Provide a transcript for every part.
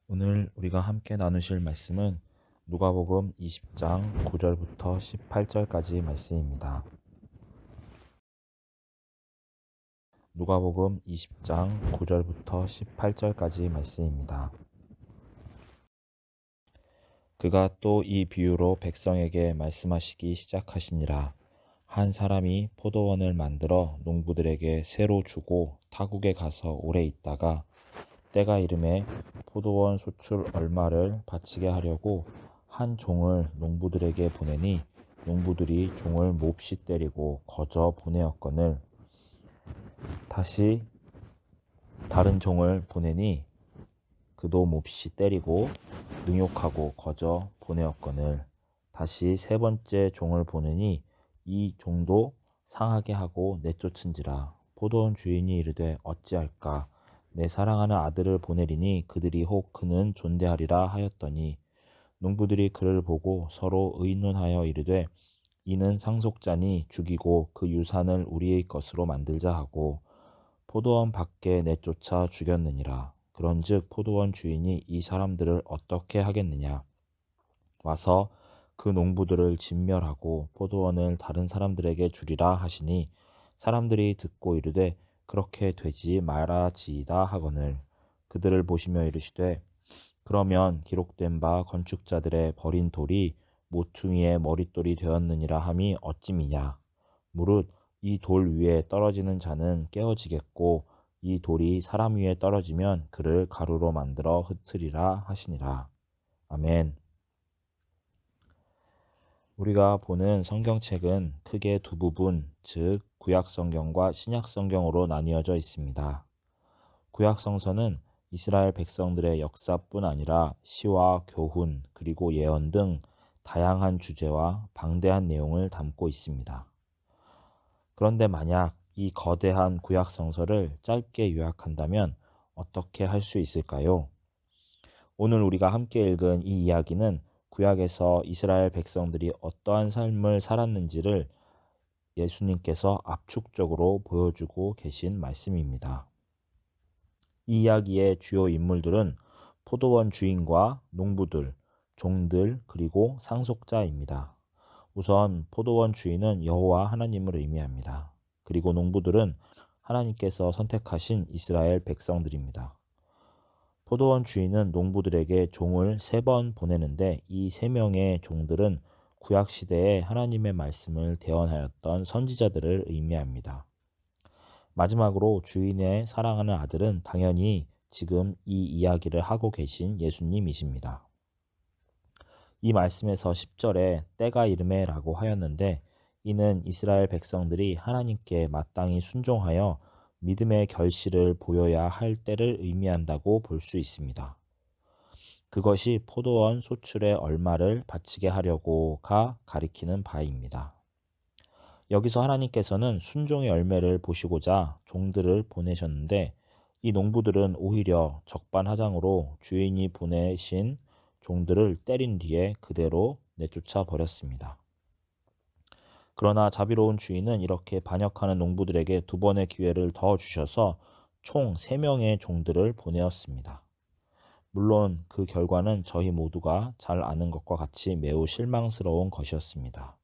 오늘 우리가 함께 나누실 말씀은 누가복음 20장 9절부터 18절까지 말씀입니다. 누가복음 20장 9절부터 18절까지 말씀입니다. 그가 또 이 비유로 백성에게 말씀하시기 시작하시니라. 한 사람이 포도원을 만들어 농부들에게 새로 주고 타국에 가서 오래 있다가 때가 이름에 포도원 소출 얼마를 바치게 하려고 한 종을 농부들에게 보내니 농부들이 종을 몹시 때리고 거저 보내었거늘 다시 다른 종을 보내니 그도 몹시 때리고 능욕하고 거저 보내었거늘 다시 세 번째 종을 보내니 이 종도 상하게 하고 내쫓은지라. 포도원 주인이 이르되 어찌할까? 내 사랑하는 아들을 보내리니 그들이 혹 그는 존대하리라 하였더니 농부들이 그를 보고 서로 의논하여 이르되 이는 상속자니 죽이고 그 유산을 우리의 것으로 만들자 하고 포도원 밖에 내쫓아 죽였느니라. 그런즉 포도원 주인이 이 사람들을 어떻게 하겠느냐? 와서 그 농부들을 진멸하고 포도원을 다른 사람들에게 주리라 하시니 사람들이 듣고 이르되 그렇게 되지 말아지이다 하거늘 그들을 보시며 이르시되 그러면 기록된 바 건축자들의 버린 돌이 모퉁이의 머릿돌이 되었느니라 함이 어찌미냐? 무릇 이 돌 위에 떨어지는 자는 깨어지겠고 이 돌이 사람 위에 떨어지면 그를 가루로 만들어 흩으리라 하시니라. 아멘. 우리가 보는 성경책은 크게 두 부분, 즉 구약성경과 신약성경으로 나뉘어져 있습니다. 구약성서는 이스라엘 백성들의 역사뿐 아니라 시와 교훈 그리고 예언 등 다양한 주제와 방대한 내용을 담고 있습니다. 그런데 만약 이 거대한 구약성서를 짧게 요약한다면 어떻게 할 수 있을까요? 오늘 우리가 함께 읽은 이 이야기는 구약에서 이스라엘 백성들이 어떠한 삶을 살았는지를 예수님께서 압축적으로 보여주고 계신 말씀입니다. 이 이야기의 주요 인물들은 포도원 주인과 농부들, 종들, 그리고 상속자입니다. 우선 포도원 주인은 여호와 하나님을 의미합니다. 그리고 농부들은 하나님께서 선택하신 이스라엘 백성들입니다. 포도원 주인은 농부들에게 종을 3번 보내는데 이 3명의 종들은 구약시대에 하나님의 말씀을 대언하였던 선지자들을 의미합니다. 마지막으로 주인의 사랑하는 아들은 당연히 지금 이 이야기를 하고 계신 예수님이십니다. 이 말씀에서 10절에 때가 이르매 라고 하였는데 이는 이스라엘 백성들이 하나님께 마땅히 순종하여 믿음의 결실을 보여야 할 때를 의미한다고 볼 수 있습니다. 그것이 포도원 소출의 얼마를 바치게 하려고가 가리키는 바입니다. 여기서 하나님께서는 순종의 열매를 보시고자 종들을 보내셨는데 이 농부들은 오히려 적반하장으로 주인이 보내신 종들을 때린 뒤에 그대로 내쫓아 버렸습니다. 그러나 자비로운 주인은 이렇게 반역하는 농부들에게 2번의 기회를 더 주셔서 총 3명의 종들을 보내었습니다. 물론 그 결과는 저희 모두가 잘 아는 것과 같이 매우 실망스러운 것이었습니다.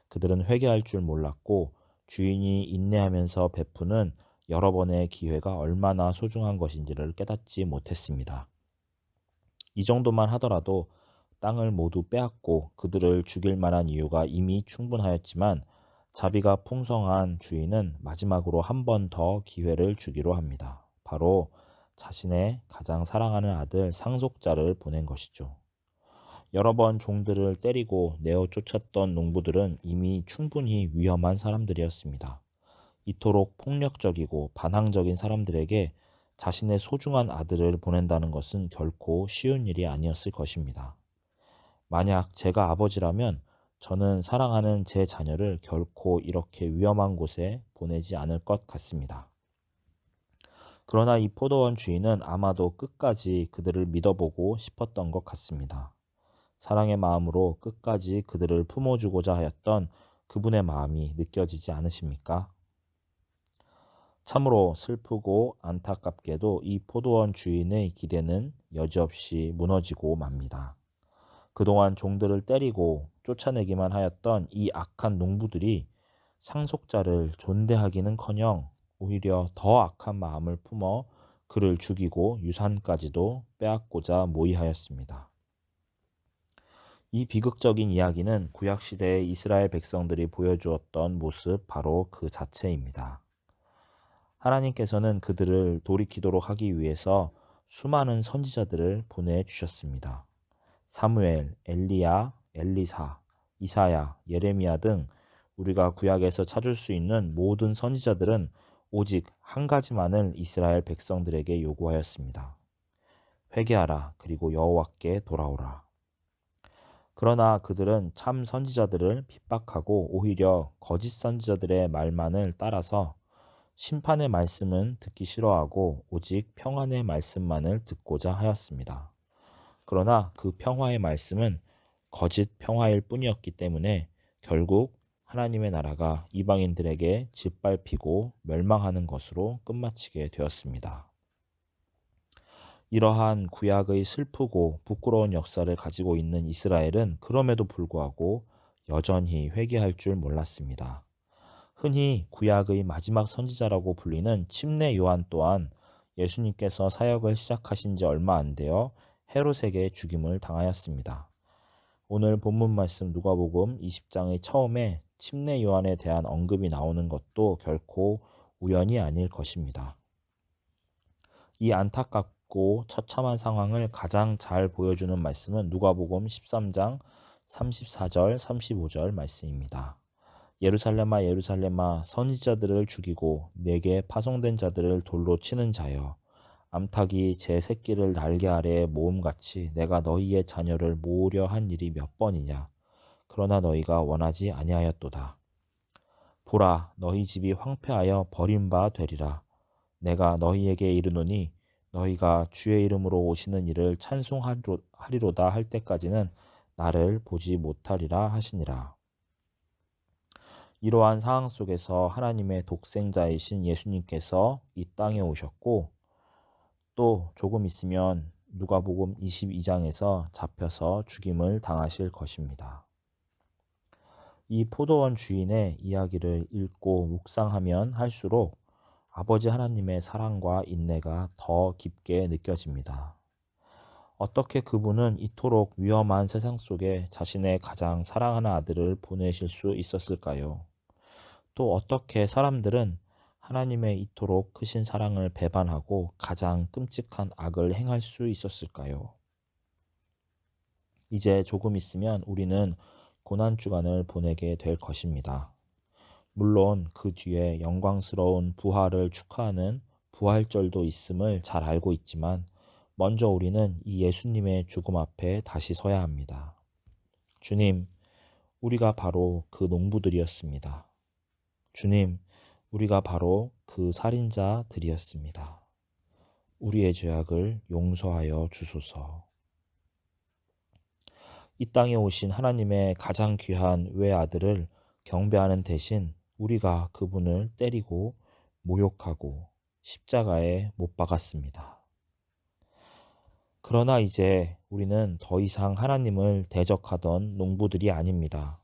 그들은 회개할 줄 몰랐고 주인이 인내하면서 베푸는 여러 번의 기회가 얼마나 소중한 것인지를 깨닫지 못했습니다. 이 정도만 하더라도 땅을 모두 빼앗고 그들을 죽일 만한 이유가 이미 충분하였지만 자비가 풍성한 주인은 마지막으로 한 번 더 기회를 주기로 합니다. 바로 자신의 가장 사랑하는 아들 상속자를 보낸 것이죠. 여러 번 종들을 때리고 내어 쫓았던 농부들은 이미 충분히 위험한 사람들이었습니다. 이토록 폭력적이고 반항적인 사람들에게 자신의 소중한 아들을 보낸다는 것은 결코 쉬운 일이 아니었을 것입니다. 만약 제가 아버지라면 저는 사랑하는 제 자녀를 결코 이렇게 위험한 곳에 보내지 않을 것 같습니다. 그러나 이 포도원 주인은 아마도 끝까지 그들을 믿어보고 싶었던 것 같습니다. 사랑의 마음으로 끝까지 그들을 품어주고자 하였던 그분의 마음이 느껴지지 않으십니까? 참으로 슬프고 안타깝게도 이 포도원 주인의 기대는 여지없이 무너지고 맙니다. 그동안 종들을 때리고 쫓아내기만 하였던 이 악한 농부들이 상속자를 존대하기는커녕 오히려 더 악한 마음을 품어 그를 죽이고 유산까지도 빼앗고자 모의하였습니다. 이 비극적인 이야기는 구약시대의 이스라엘 백성들이 보여주었던 모습 바로 그 자체입니다. 하나님께서는 그들을 돌이키도록 하기 위해서 수많은 선지자들을 보내주셨습니다. 사무엘, 엘리야, 엘리사, 이사야, 예레미야 등 우리가 구약에서 찾을 수 있는 모든 선지자들은 오직 한 가지만을 이스라엘 백성들에게 요구하였습니다. 회개하라, 그리고 여호와께 돌아오라. 그러나 그들은 참 선지자들을 핍박하고 오히려 거짓 선지자들의 말만을 따라서 심판의 말씀은 듣기 싫어하고 오직 평안의 말씀만을 듣고자 하였습니다. 그러나 그 평화의 말씀은 거짓 평화일 뿐이었기 때문에 결국 하나님의 나라가 이방인들에게 짓밟히고 멸망하는 것으로 끝마치게 되었습니다. 이러한 구약의 슬프고 부끄러운 역사를 가지고 있는 이스라엘은 그럼에도 불구하고 여전히 회개할 줄 몰랐습니다. 흔히 구약의 마지막 선지자라고 불리는 침례 요한 또한 예수님께서 사역을 시작하신 지 얼마 안 되어 헤롯에게 죽임을 당하였습니다. 오늘 본문 말씀 누가복음 20장의 처음에 침례 요한에 대한 언급이 나오는 것도 결코 우연이 아닐 것입니다. 이 안타깝고 처참한 상황을 가장 잘 보여주는 말씀은 누가복음 13장 34절 35절 말씀입니다. 예루살렘아 예루살렘아 선지자들을 죽이고 내게 파송된 자들을 돌로 치는 자여 암탉이 제 새끼를 날개 아래에 모음같이 내가 너희의 자녀를 모으려 한 일이 몇 번이냐. 그러나 너희가 원하지 아니하였도다. 보라 너희 집이 황폐하여 버린 바 되리라. 내가 너희에게 이르노니 너희가 주의 이름으로 오시는 이를 찬송하리로다 할 때까지는 나를 보지 못하리라 하시니라. 이러한 상황 속에서 하나님의 독생자이신 예수님께서 이 땅에 오셨고 또 조금 있으면 누가복음 22장에서 잡혀서 죽임을 당하실 것입니다. 이 포도원 주인의 이야기를 읽고 묵상하면 할수록 아버지 하나님의 사랑과 인내가 더 깊게 느껴집니다. 어떻게 그분은 이토록 위험한 세상 속에 자신의 가장 사랑하는 아들을 보내실 수 있었을까요? 또 어떻게 사람들은 하나님의 이토록 크신 사랑을 배반하고 가장 끔찍한 악을 행할 수 있었을까요? 이제 조금 있으면 우리는 고난주간을 보내게 될 것입니다. 물론 그 뒤에 영광스러운 부활을 축하하는 부활절도 있음을 잘 알고 있지만 먼저 우리는 이 예수님의 죽음 앞에 다시 서야 합니다. 주님, 우리가 바로 그 농부들이었습니다. 주님, 우리가 바로 그 살인자들이었습니다. 우리의 죄악을 용서하여 주소서. 이 땅에 오신 하나님의 가장 귀한 외아들을 경배하는 대신 우리가 그분을 때리고 모욕하고 십자가에 못 박았습니다. 그러나 이제 우리는 더 이상 하나님을 대적하던 농부들이 아닙니다.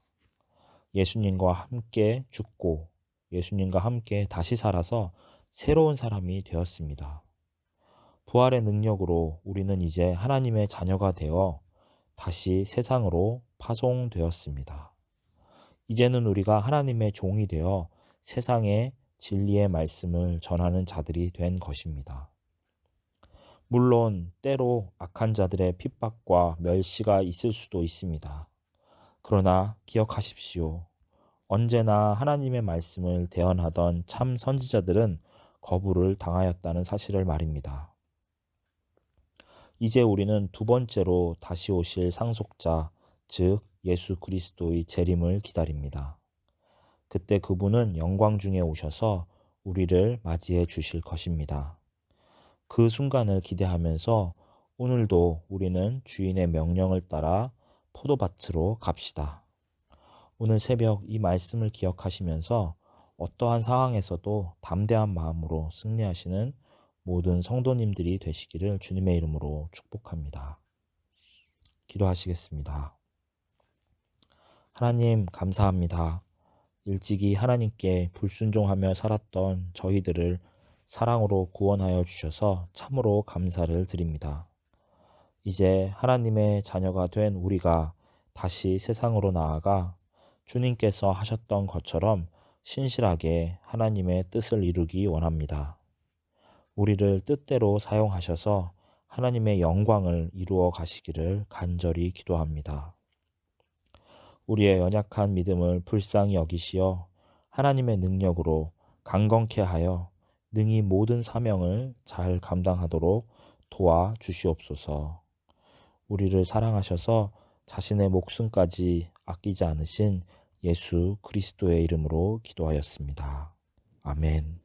예수님과 함께 죽고 예수님과 함께 다시 살아서 새로운 사람이 되었습니다. 부활의 능력으로 우리는 이제 하나님의 자녀가 되어 다시 세상으로 파송되었습니다. 이제는 우리가 하나님의 종이 되어 세상에 진리의 말씀을 전하는 자들이 된 것입니다. 물론 때로 악한 자들의 핍박과 멸시가 있을 수도 있습니다. 그러나 기억하십시오. 언제나 하나님의 말씀을 대언하던 참 선지자들은 거부를 당하였다는 사실을 말입니다. 이제 우리는 두 번째로 다시 오실 상속자, 즉 예수 그리스도의 재림을 기다립니다. 그때 그분은 영광 중에 오셔서 우리를 맞이해 주실 것입니다. 그 순간을 기대하면서 오늘도 우리는 주인의 명령을 따라 포도밭으로 갑시다. 오늘 새벽 이 말씀을 기억하시면서 어떠한 상황에서도 담대한 마음으로 승리하시는 모든 성도님들이 되시기를 주님의 이름으로 축복합니다. 기도하시겠습니다. 하나님 감사합니다. 일찍이 하나님께 불순종하며 살았던 저희들을 사랑으로 구원하여 주셔서 참으로 감사를 드립니다. 이제 하나님의 자녀가 된 우리가 다시 세상으로 나아가 주님께서 하셨던 것처럼 신실하게 하나님의 뜻을 이루기 원합니다. 우리를 뜻대로 사용하셔서 하나님의 영광을 이루어 가시기를 간절히 기도합니다. 우리의 연약한 믿음을 불쌍히 여기시어 하나님의 능력으로 강건케 하여 능히 모든 사명을 잘 감당하도록 도와 주시옵소서. 우리를 사랑하셔서 자신의 목숨까지 아끼지 않으신 예수 그리스도의 이름으로 기도하였습니다. 아멘.